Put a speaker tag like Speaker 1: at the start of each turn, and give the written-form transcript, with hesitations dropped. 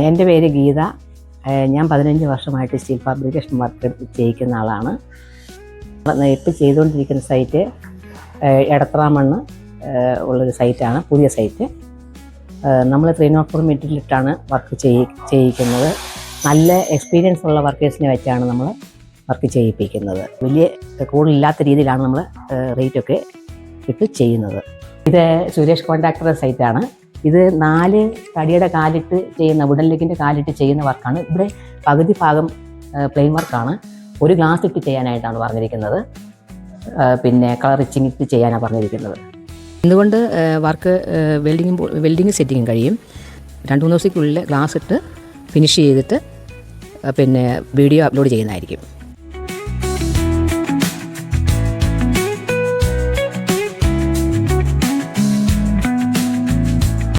Speaker 1: എൻ്റെ പേര് ഗീത. ഞാൻ 15 വർഷമായിട്ട് സ്റ്റീൽ ഫാബ്രിക്കേഷൻ വർക്ക് ചെയ്യിക്കുന്ന ആളാണ്. ഇപ്പോൾ ചെയ്തുകൊണ്ടിരിക്കുന്ന സൈറ്റ് എടത്രാമണ്ണ് ഉള്ളൊരു സൈറ്റാണ്, പുതിയ സൈറ്റ്. നമ്മൾ 304 മീറ്ററിലിട്ടാണ് വർക്ക് ചെയ്യിക്കുന്നത്. നല്ല എക്സ്പീരിയൻസ് ഉള്ള വർക്കേഴ്സിനെ വെച്ചാണ് നമ്മൾ വർക്ക് ചെയ്യിപ്പിക്കുന്നത്. വലിയ കൂടുതലില്ലാത്ത രീതിയിലാണ് നമ്മൾ റേറ്റൊക്കെ ഇട്ട് ചെയ്യുന്നത്. ഇത് സുരേഷ് കോൺട്രാക്ടറുടെ സൈറ്റാണ്. ഇത് 4 തടിയുടെ കാലിട്ട് ചെയ്യുന്ന, വുഡൻ ലെഗിൻ്റെ കാലിട്ട് ചെയ്യുന്ന വർക്കാണ്. ഇവിടെ പകുതി ഭാഗം പ്ലെയിൻ വർക്കാണ്. ഒരു ഗ്ലാസ് ഇട്ട് ചെയ്യാനായിട്ടാണ് പറഞ്ഞിരിക്കുന്നത്. പിന്നെ കളർ റിച്ചിങ് ഇട്ട് ചെയ്യാനാണ് പറഞ്ഞിരിക്കുന്നത്. എന്തുകൊണ്ട് വർക്ക് വെൽഡിങ് സെറ്റിങ്ങും കഴിയും. 2-3 ദിവസത്തിനുള്ളിൽ ഗ്ലാസ് ഇട്ട് ഫിനിഷ് ചെയ്തിട്ട് പിന്നെ വീഡിയോ അപ്ലോഡ് ചെയ്യുന്നതായിരിക്കും.